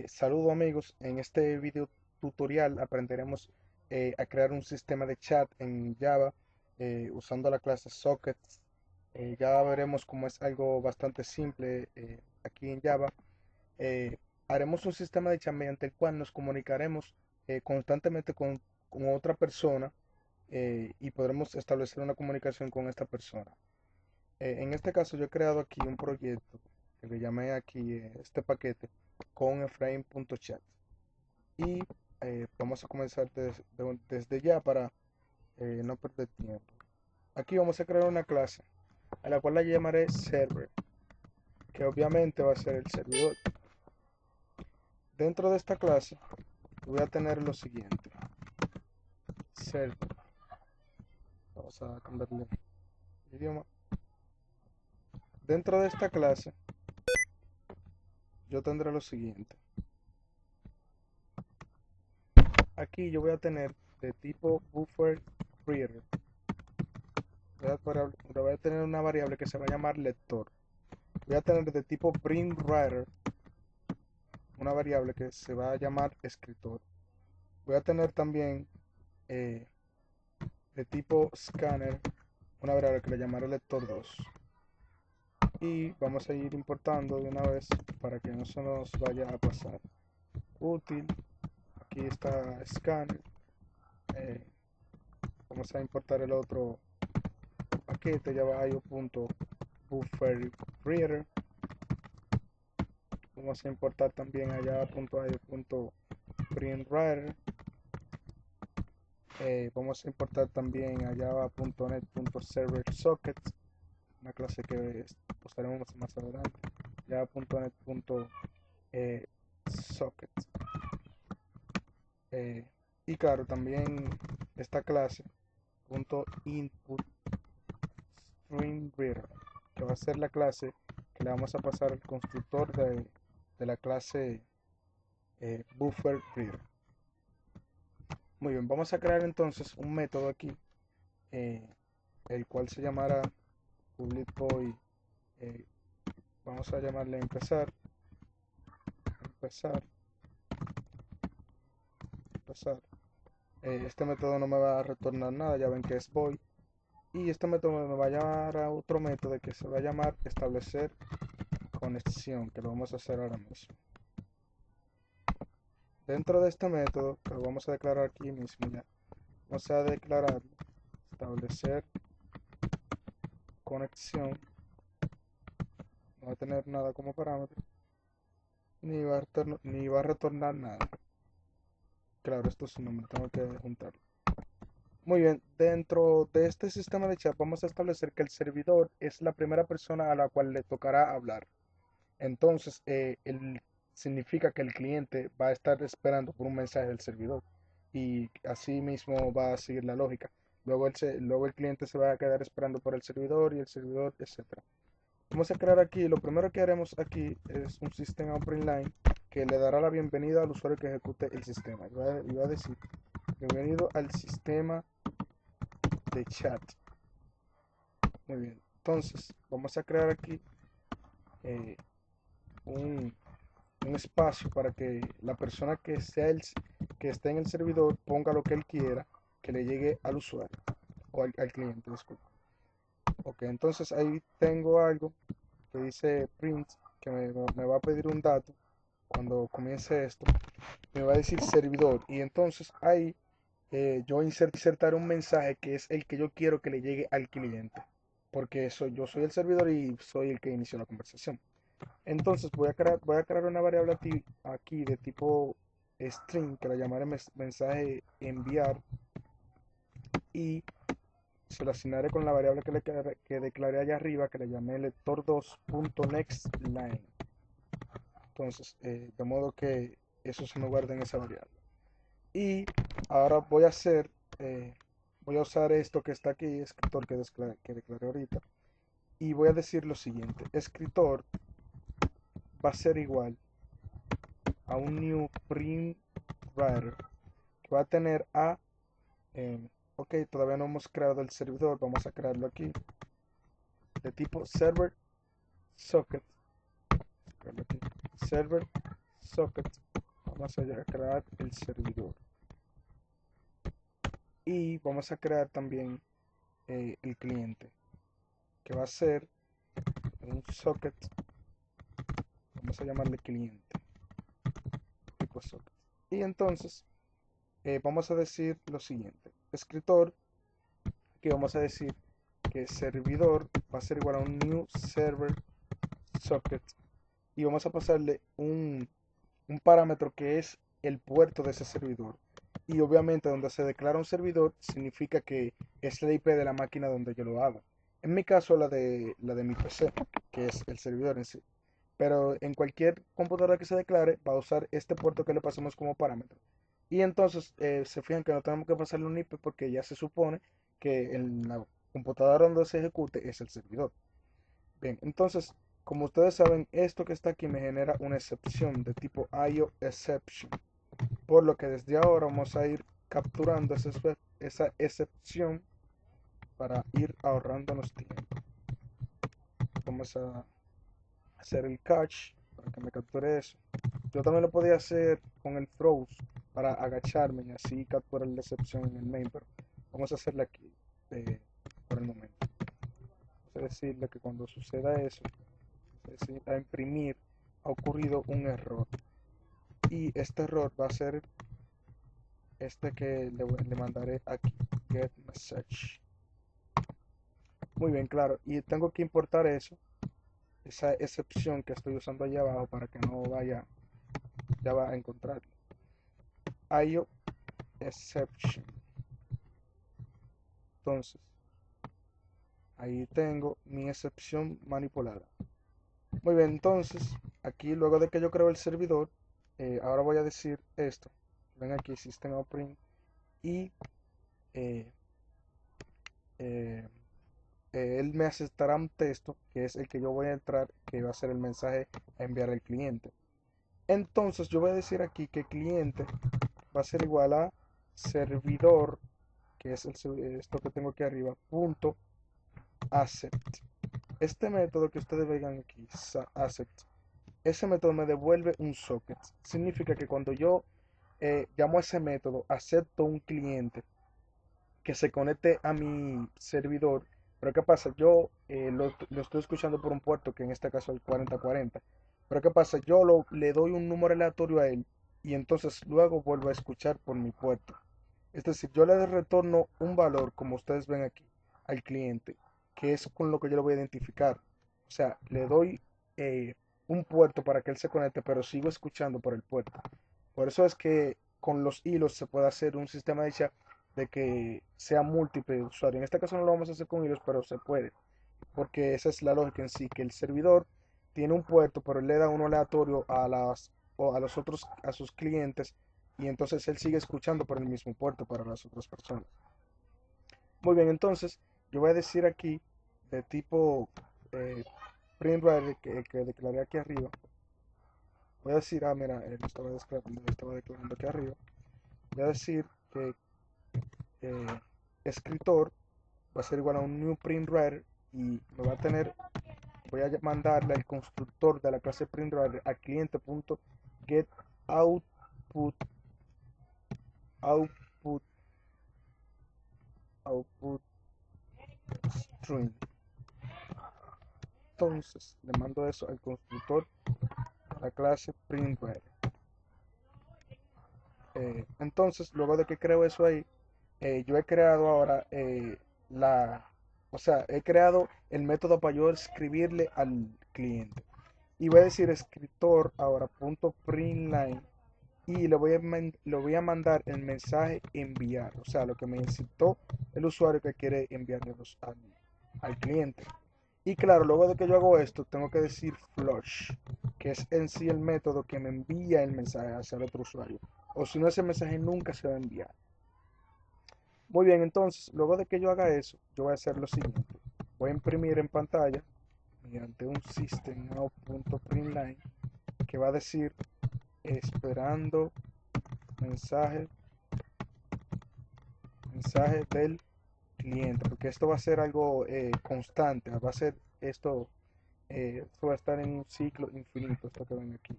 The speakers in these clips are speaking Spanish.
Saludos amigos, en este video tutorial aprenderemos a crear un sistema de chat en Java usando la clase Sockets. Ya veremos cómo es algo bastante simple aquí en Java. Eh, Haremos un sistema de chat mediante el cual nos comunicaremos constantemente con otra persona y podremos establecer una comunicación con esta persona. En este caso yo he creado aquí un proyecto que le llamé aquí este paquete con Efraín.chat y vamos a comenzar desde ya para no perder tiempo. Aquí vamos a crear una clase a la cual la llamaré server, que obviamente va a ser el servidor. Dentro de esta clase voy a tener lo siguiente: server. Vamos a cambiarle el idioma. Dentro de esta clase yo tendré lo siguiente. Aquí yo voy a tener de tipo buffer reader. Voy a tener una variable que se va a llamar lector. Voy a tener de tipo printWriter una variable que se va a llamar escritor. Voy a tener también eh, de tipo scanner una variable que le llamaré lector2. Y vamos a ir importando de una vez para que no se nos vaya a pasar. Útil, aquí está scanner. eh, Vamos a importar el otro paquete java.io.bufferreader. Vamos a importar también a java.io.printWriter. Vamos a importar también a java.net.serverSockets, una clase que usaremos más adelante. java.net.sockets. Y claro, también esta clase .inputStreamReader, que va a ser la clase que le vamos a pasar al constructor de la clase bufferReader. Muy bien, vamos a crear entonces un método aquí, eh, el cual se llamará public void. Vamos a llamarle empezar, empezar, empezar. Este método no me va a retornar nada, ya ven que es void. Y este método me va a llevar a otro método que se va a llamar establecer conexión, que lo vamos a hacer ahora mismo. Dentro de este método, que lo vamos a declarar aquí mismo ya, vamos a declarar establecer conexión. No va a tener nada como parámetro, ni va a retornar nada. Claro, esto es un nombre, tengo que juntarlo. Muy bien, dentro de este sistema de chat vamos a establecer que el servidor es la primera persona a la cual le tocará hablar. Entonces, significa que el cliente va a estar esperando por un mensaje del servidor y así mismo va a seguir la lógica. Luego el cliente se va a quedar esperando por el servidor y el servidor, etcétera. Vamos a crear aquí, lo primero que haremos aquí es un sistema line que le dará la bienvenida al usuario que ejecute el sistema. Y va a decir, bienvenido al sistema de chat. Muy bien, entonces vamos a crear aquí eh, un, un espacio para que la persona que esté en el servidor ponga lo que él quiera que le llegue al usuario o al cliente, disculpa. Ok, entonces ahí tengo algo que dice print, que me va a pedir un dato cuando comience esto. Me va a decir servidor y entonces ahí yo insertaré un mensaje que es el que yo quiero que le llegue al cliente, porque yo soy el servidor y soy el que inició la conversación. Entonces voy a crear una variable aquí de tipo string que la llamaré mensaje enviar y se la asignaré con la variable que declaré allá arriba que le llamé lector2.nextLine. Entonces, de modo que eso se me guarda en esa variable. Y ahora voy a usar esto que está aquí, escritor que declaré ahorita, y voy a decir lo siguiente: escritor va a ser igual a un new print writer que va a tener ok, todavía no hemos creado el servidor, vamos a crearlo aquí de tipo server socket, server socket, vamos a crear el servidor y vamos a crear también el cliente, que va a ser un socket, vamos a llamarle cliente, tipo socket. Y entonces vamos a decir lo siguiente: escritor, que vamos a decir que servidor va a ser igual a un new server socket, y vamos a pasarle un parámetro que es el puerto de ese servidor. Y obviamente donde se declara un servidor significa que es la IP de la máquina donde yo lo hago. En mi caso la de mi PC, que es el servidor en sí. Pero en cualquier computadora que se declare va a usar este puerto que le pasamos como parámetro. Y entonces se fijan que no tenemos que pasarle un IP porque ya se supone que en la computadora donde se ejecute es el servidor. Bien, entonces, como ustedes saben, esto que está aquí me genera una excepción de tipo IO exception, por lo que desde ahora vamos a ir capturando esa excepción para ir ahorrándonos tiempo. Vamos a hacer el catch para que me capture eso. Yo también lo podía hacer con el froze para agacharme y así capturar la excepción en el main, pero vamos a hacerla aquí por el momento. Vamos a decirle que cuando suceda eso, a imprimir, ha ocurrido un error, y este error va a ser este que le mandaré aquí, get message. Muy bien, claro, y tengo que importar esa excepción que estoy usando allá abajo para que no vaya, ya va a encontrar IO exception. Entonces ahí tengo mi excepción manipulada. Muy bien, entonces aquí luego de que yo creo el servidor, ahora voy a decir esto. Ven aquí, system out print, y eh, eh, él me aceptará un texto que es el que yo voy a entrar, que va a ser el mensaje a enviar al cliente. Entonces yo voy a decir aquí que cliente va a ser igual a servidor, que es esto que tengo aquí arriba, punto accept. Este método que ustedes vean aquí, accept, ese método me devuelve un socket. Significa que cuando yo llamo a ese método, acepto un cliente que se conecte a mi servidor. Pero ¿qué pasa? Yo lo estoy escuchando por un puerto, que en este caso es el 4040. Pero ¿qué pasa? Yo le doy un número aleatorio a él y entonces luego vuelvo a escuchar por mi puerto. Es decir, yo le retorno un valor, como ustedes ven aquí, al cliente, que es con lo que yo lo voy a identificar. O sea, le doy un puerto para que él se conecte, pero sigo escuchando por el puerto. Por eso es que con los hilos se puede hacer un sistema de chat de que sea múltiple usuario. En este caso no lo vamos a hacer con hilos, pero se puede, porque esa es la lógica en sí, que el servidor tiene un puerto, pero él le da uno aleatorio a los otros, a sus clientes, y entonces él sigue escuchando por el mismo puerto para las otras personas. Muy bien, entonces yo voy a decir aquí de tipo print writer que declaré aquí arriba. Voy a decir, mira, lo estaba declarando aquí arriba. Voy a decir que eh, escritor va a ser igual a un new print writer, y me va a tener, voy a mandarle al constructor de la clase print writer a cliente.get output output output string. Entonces le mando eso al constructor de la clase print writer. Entonces luego de que creo eso ahí, yo he creado ahora o sea, he creado el método para yo escribirle al cliente. Y voy a decir escritor ahora punto printline, y le voy a mandar el mensaje enviar, o sea, lo que me incitó el usuario que quiere enviarle al cliente. Y claro, luego de que yo hago esto, tengo que decir flush, que es en sí el método que me envía el mensaje hacia el otro usuario. O si no, ese mensaje nunca se va a enviar. Muy bien, entonces, luego de que yo haga eso, yo voy a hacer lo siguiente. Voy a imprimir en pantalla mediante un system.out.println, que va a decir esperando mensaje del cliente, porque esto va a ser algo constante, esto va a estar en un ciclo infinito, esto que ven aquí.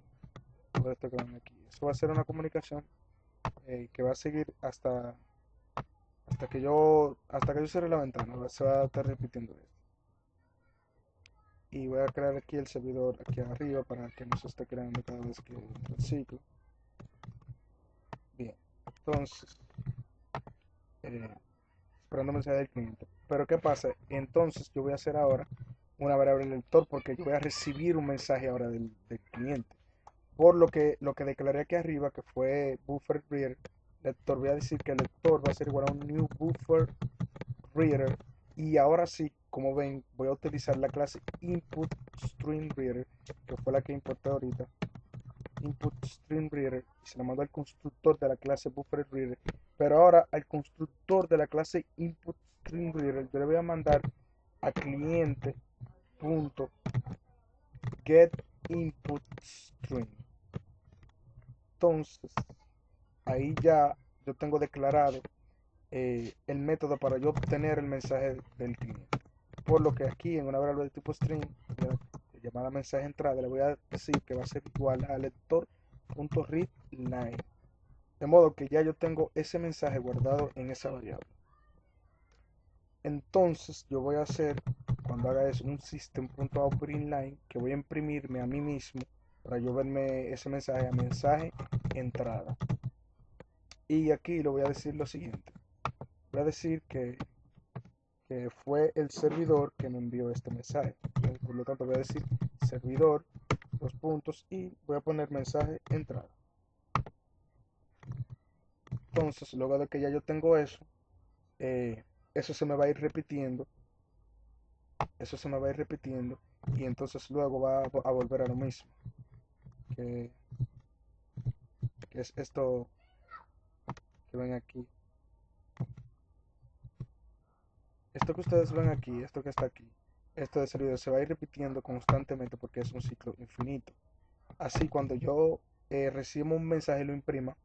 todo esto que ven aquí. Eso va a ser una comunicación que va a seguir hasta que yo cierre la ventana. Se va a estar repitiendo esto. Y voy a crear aquí el servidor aquí arriba para que no se esté creando cada vez que entre el ciclo. Bien, entonces esperando mensaje del cliente. Pero ¿qué pasa? Entonces yo voy a hacer ahora una variable lector porque yo voy a recibir un mensaje ahora del cliente. Por lo que declaré aquí arriba, que fue buffer reader lector, voy a decir que el lector va a ser igual a un new buffer reader. Y ahora sí, como ven, voy a utilizar la clase input string reader, que fue la que importé ahorita. Input string reader, y se la mando al constructor de la clase buffer reader. Pero ahora al constructor de la clase input string reader yo le voy a mandar a cliente punto get input string. Entonces ahí ya yo tengo declarado el método para yo obtener el mensaje del cliente. Por lo que aquí en una variable de tipo string llamada mensaje entrada le voy a decir que va a ser igual a lector.readLine. De modo que ya yo tengo ese mensaje guardado en esa variable. Entonces yo voy a hacer, cuando haga eso, un system.outPrintln que voy a imprimirme a mí mismo para yo verme ese mensaje a mensaje entrada. Y aquí lo voy a decir lo siguiente. Voy a decir que fue el servidor que me envió este mensaje. Por lo tanto voy a decir servidor, dos puntos, y voy a poner mensaje entrada. Entonces luego de que ya yo tengo eso, eso se me va a ir repitiendo, y entonces luego va a volver a lo mismo, que es esto que ven aquí. Esto que ustedes ven aquí, esto que está aquí, esto de servidor se va a ir repitiendo constantemente porque es un ciclo infinito. Así cuando yo recibo un mensaje y lo imprima,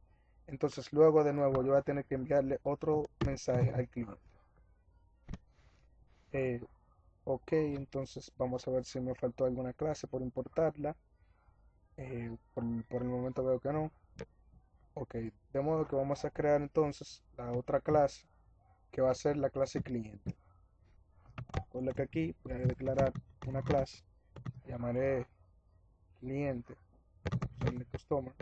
entonces luego de nuevo yo voy a tener que enviarle otro mensaje al cliente. Ok, entonces vamos a ver si me faltó alguna clase por importarla. Por el momento veo que no. Ok, de modo que vamos a crear entonces la otra clase que va a ser la clase cliente. Con la que aquí voy a declarar una clase, llamaré cliente, customer,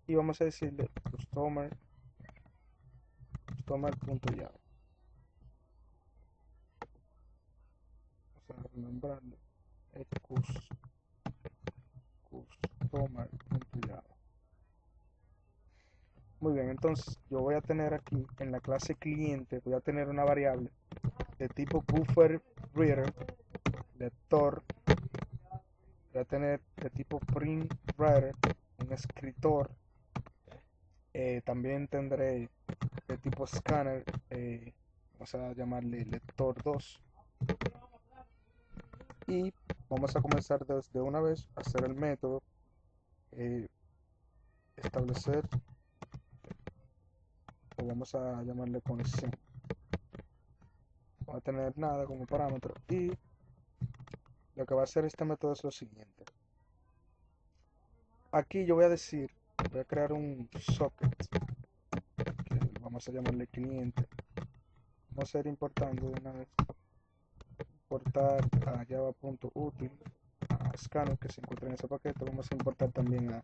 y vamos a decirle customer.java. Vamos a nombrarlo customer.java. Muy bien, entonces yo voy a tener aquí en la clase cliente, voy a tener una variable de tipo buffer reader, lector, voy a tener de tipo print writer, un escritor, también tendré de tipo scanner, vamos a llamarle lector 2, y vamos a comenzar desde una vez a hacer el método, establecer, o vamos a llamarle conexión. No va a tener nada como parámetro, y lo que va a hacer este método es lo siguiente. Aquí yo voy a crear un socket que vamos a llamarle cliente. Vamos a ir importando de una vez, importar a java.util, a scanner que se encuentra en ese paquete. Vamos a importar también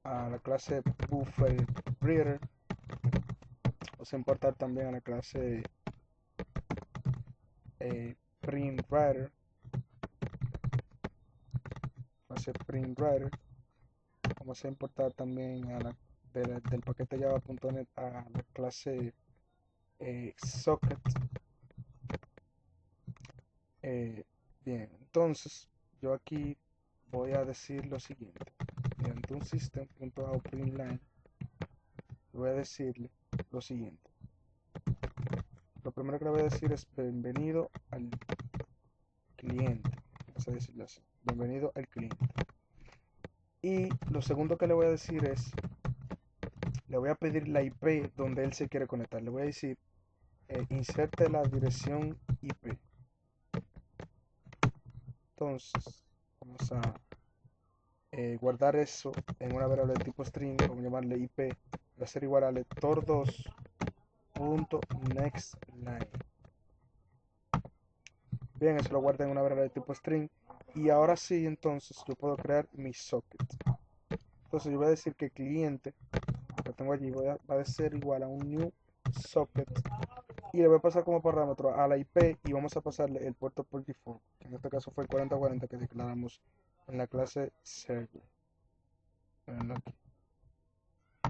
a la clase buffer reader. Vamos a importar también a la clase print writer, vamos a importar también del paquete java.net a la clase socket. Bien, entonces yo aquí voy a decir lo siguiente. Mediante un system.outPrintln voy a decirle lo siguiente. Lo primero que le voy a decir es bienvenido al cliente. Vamos a decirle así, bienvenido al cliente. Y lo segundo que le voy a decir es, le voy a pedir la IP donde él se quiere conectar. Le voy a decir, inserte la dirección IP. Entonces, vamos a guardar eso en una variable de tipo string, vamos a llamarle IP, va a ser igual a lector2.nextLine. Bien, eso lo guarda en una variable de tipo string. Y ahora sí, entonces yo puedo crear mi socket. Entonces yo voy a decir que cliente, lo tengo allí, va a ser igual a un new socket. Y le voy a pasar como parámetro a la IP y vamos a pasarle el puerto por default, que en este caso fue el 4040 que declaramos en la clase server.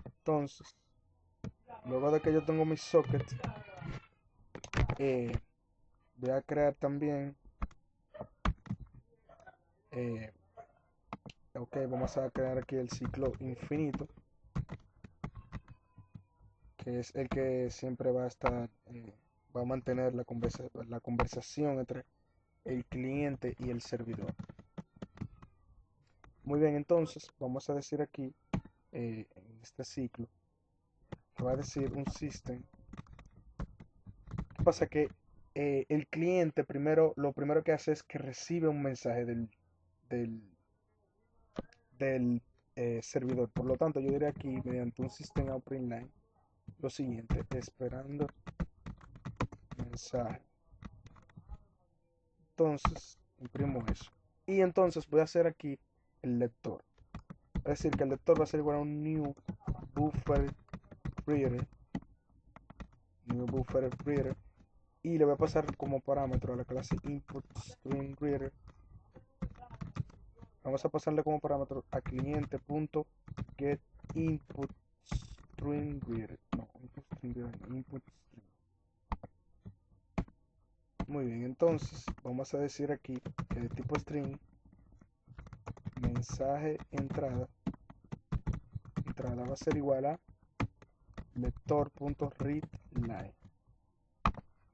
Entonces, luego de que yo tengo mi socket, voy a crear también, ok, vamos a crear aquí el ciclo infinito, que es el que siempre va a estar, va a mantener la conversación entre el cliente y el servidor. Muy bien, entonces vamos a decir aquí, en este ciclo, que va a decir un system. ¿Qué pasa? Que el cliente primero, lo primero que hace es que recibe un mensaje del, del servidor. Por lo tanto, yo diré aquí, mediante un system out print line, lo siguiente: esperando mensaje. Entonces, imprimo eso. Y entonces voy a hacer aquí el lector. Es decir, que el lector va a ser igual a un new buffer reader. New buffer reader. Y le voy a pasar como parámetro a la clase input string reader. Vamos a pasarle como parámetro a cliente.get input string reader. No, input string reader, no, input string. Muy bien, entonces vamos a decir aquí que de tipo string, mensaje entrada va a ser igual a lector.readline.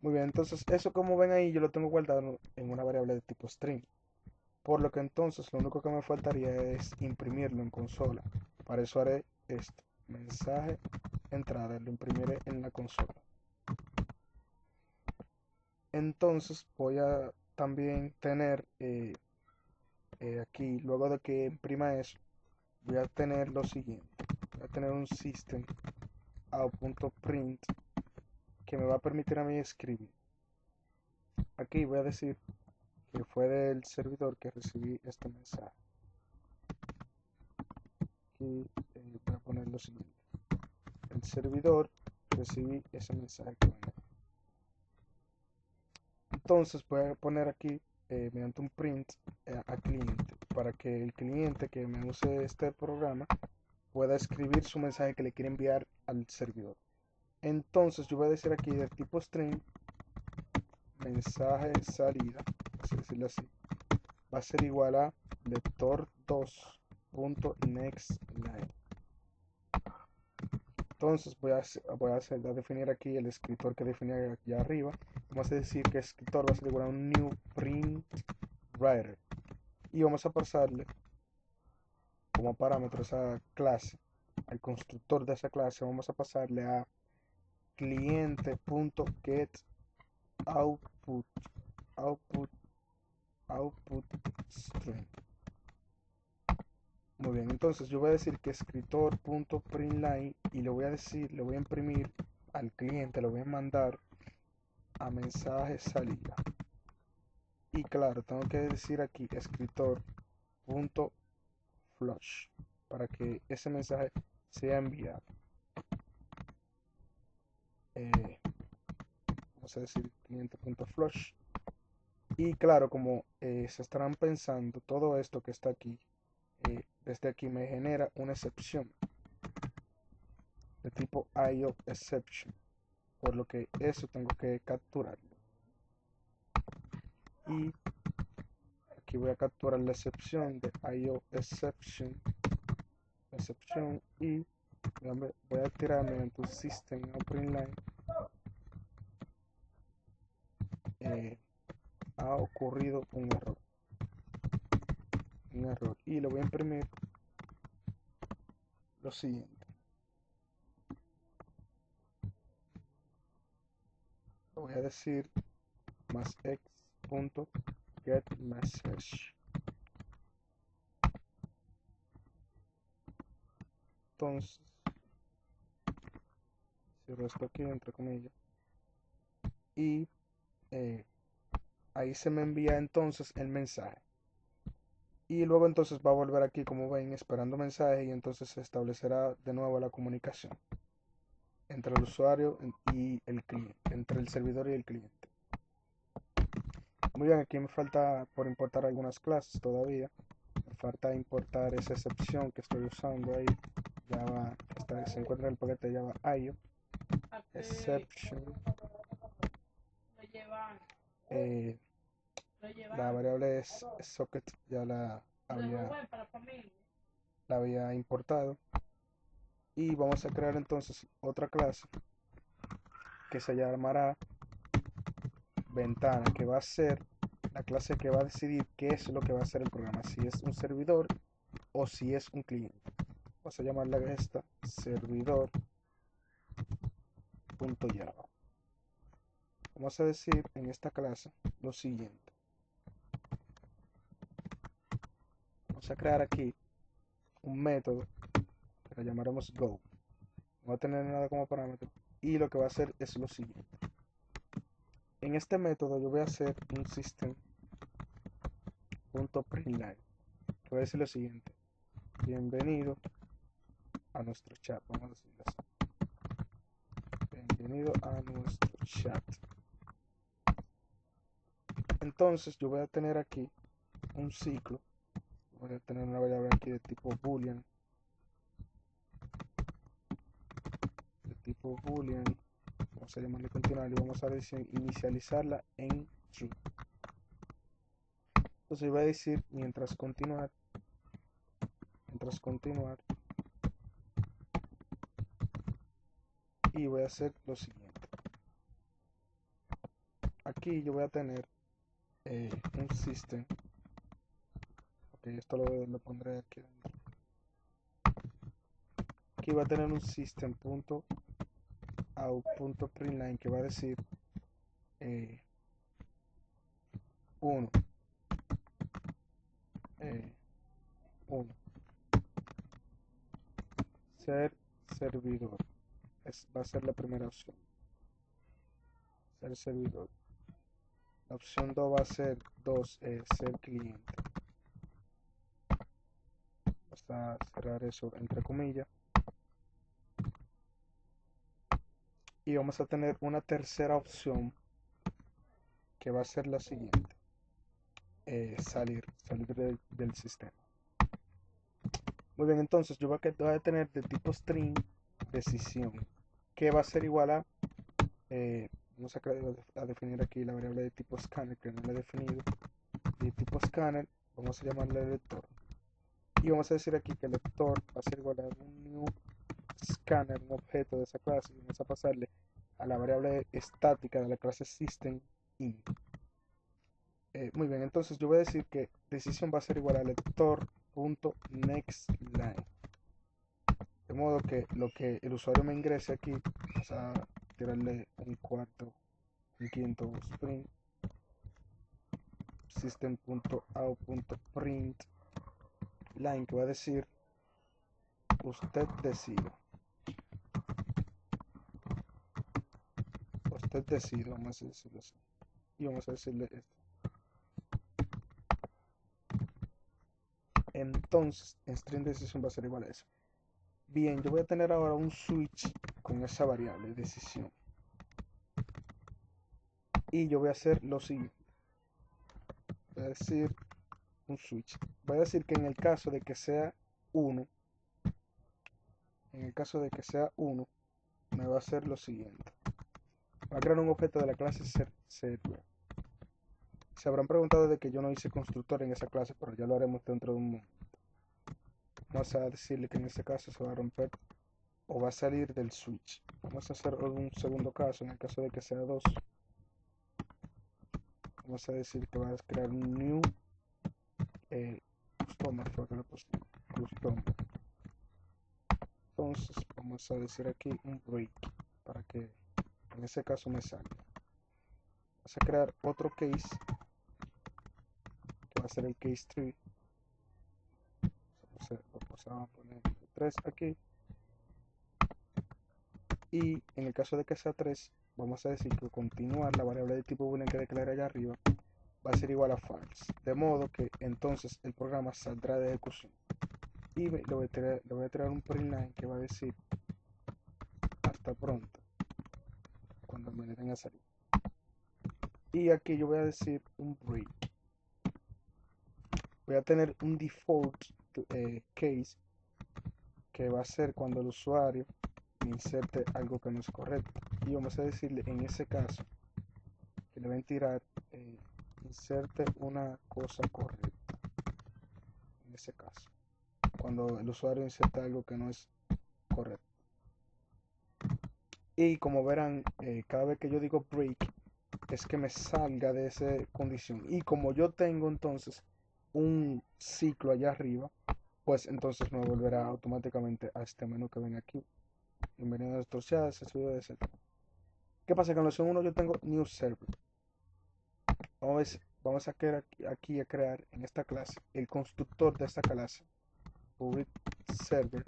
Muy bien, entonces eso, como ven ahí, yo lo tengo guardado en una variable de tipo string. Por lo que entonces lo único que me faltaría es imprimirlo en consola. Para eso haré esto: mensaje entrada, lo imprimiré en la consola. Entonces voy a también tener aquí, luego de que imprima eso, voy a tener lo siguiente: voy a tener un system out.print que me va a permitir a mí escribir. Aquí voy a decir que fue del servidor que recibí este mensaje. Aquí voy a poner lo siguiente: el servidor recibí ese mensaje que venía. Entonces voy a poner aquí mediante un print a cliente, para que el cliente que me use este programa pueda escribir su mensaje que le quiere enviar al servidor. Entonces yo voy a decir aquí, de tipo string, mensaje salida, así decirlo así, va a ser igual a lector2.nextLine. Entonces voy a definir aquí el escritor que definí allá arriba. Vamos a decir que el escritor va a ser igual a un new print writer. Y vamos a pasarle como parámetro esa clase, al constructor de esa clase, vamos a pasarle a cliente.getOutput string. Muy bien, entonces yo voy a decir que escritor.println y le voy a decir, le voy a imprimir al cliente, le voy a mandar a mensaje salida. Y claro, tengo que decir aquí escritor.flush para que ese mensaje sea enviado. Vamos a decir cliente.flush. Y claro, como se estarán pensando, todo esto que está aquí, desde aquí me genera una excepción de tipo IO exception, por lo que eso tengo que capturarlo. Y aquí voy a capturar la excepción de IO exception, y voy a tirar mediante un system println. Ha ocurrido un error, y le voy a imprimir lo siguiente: lo voy a decir más x.getMessage. entonces, cierro esto aquí entre comillas, y ahí se me envía entonces el mensaje. Y luego entonces va a volver aquí, como ven, esperando mensaje, y entonces se establecerá de nuevo la comunicación entre el usuario y el cliente, entre el servidor y el cliente. Muy bien, aquí me falta por importar algunas clases todavía. Me falta importar esa excepción que estoy usando ahí. Java, se encuentra en el paquete Java IO. Exception. La variable es socket, ya la había importado. Y vamos a crear entonces otra clase que se llamará ventana, que va a ser la clase que va a decidir qué es lo que va a hacer el programa, si es un servidor o si es un cliente. Vamos a llamarla esta servidor.java. Vamos a decir en esta clase lo siguiente. Vamos a crear aquí un método que lo llamaremos go. No va a tener nada como parámetro y lo que va a hacer es lo siguiente. En este método yo voy a hacer un system.println que va a decir lo siguiente: bienvenido a nuestro chat. Vamos a decirlo así: bienvenido a nuestro chat. Entonces yo voy a tener aquí un ciclo. Voy a tener una variable aquí de tipo boolean, vamos a llamarle continuar y vamos a inicializarla en true. Entonces voy a decir mientras continuar, y voy a hacer lo siguiente. Aquí yo voy a tener un system. Ok, esto lo pondré aquí dentro. Aquí va a tener un system.out.println que va a decir 1 ser servidor. Va a ser la primera opción, ser servidor. La opción 2 va a ser ser cliente. Vamos a cerrar eso entre comillas. Y vamos a tener una tercera opción que va a ser la siguiente: salir del sistema. Muy bien, entonces yo voy a tener de tipo string decisión, que va a ser igual a vamos a definir aquí la variable de tipo scanner que no la he definido. De tipo scanner vamos a llamarle lector, y vamos a decir aquí que el lector va a ser igual a un new scanner, un objeto de esa clase, y vamos a pasarle a la variable estática de la clase system int. Muy bien, entonces yo voy a decir que decisión va a ser igual a lector.nextLine, de modo que lo que el usuario me ingrese aquí, vamos a tirarle un quinto string, system.out.println, que va a decir usted decide, vamos a decirlo así, y vamos a decirle esto. Entonces string decisión va a ser igual a eso. Bien, yo voy a tener ahora un switch con esa variable decisión, y yo voy a hacer lo siguiente. Voy a decir un switch. Voy a decir que en el caso de que sea 1, me va a hacer lo siguiente: va a crear un objeto de la clase server. Se habrán preguntado de que yo no hice constructor en esa clase, pero ya lo haremos dentro de un momento. Vamos a decirle que en este caso se va a romper o va a salir del switch. Vamos a hacer un segundo caso. En el caso de que sea 2, vamos a decir que va a crear un new customer, custom. Entonces vamos a decir aquí un break para que en ese caso me salga. Vamos a crear otro case que va a ser el case 3. Vamos a poner 3 aquí, Y en el caso de que sea 3, vamos a decir que continuar la variable de tipo boolean que declaré allá arriba va a ser igual a false, de modo que entonces el programa saldrá de ejecución. Y le voy a tirar un print line que va a decir hasta pronto cuando me le den a salir. Y aquí yo voy a decir un break. Voy a tener un default case que va a ser cuando el usuario inserte algo que no es correcto. Y vamos a decirle en ese caso que le va a tirar inserte una cosa correcta. En ese caso, cuando el usuario inserta algo que no es correcto. Y como verán, cada vez que yo digo break es que me salga de esa condición. Y como yo tengo entonces un ciclo allá arriba, pues entonces me volverá automáticamente a este menú que ven aquí. Bienvenido a Distorsionadas, es video de Z. ¿Qué pasa? Que en la opción 1 yo tengo New Server. Vamos a crear aquí a crear en esta clase el constructor de esta clase, public server.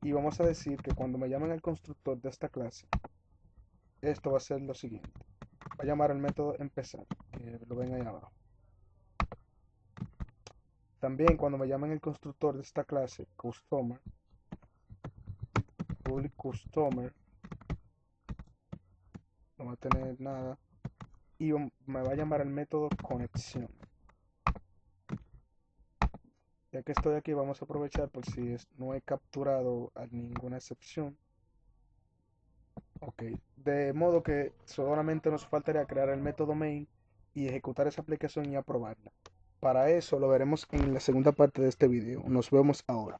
Y vamos a decir que cuando me llamen al constructor de esta clase, esto va a ser lo siguiente. Va a llamar al método empezar, que lo ven ahí abajo. También cuando me llamen el constructor de esta clase, customer, public customer, no va a tener nada. Y me va a llamar al método conexión. Ya que estoy aquí, vamos a aprovechar por si no he capturado a ninguna excepción. Ok, de modo que solamente nos faltaría crear el método main y ejecutar esa aplicación y aprobarla. Para eso lo veremos en la segunda parte de este video. Nos vemos ahora.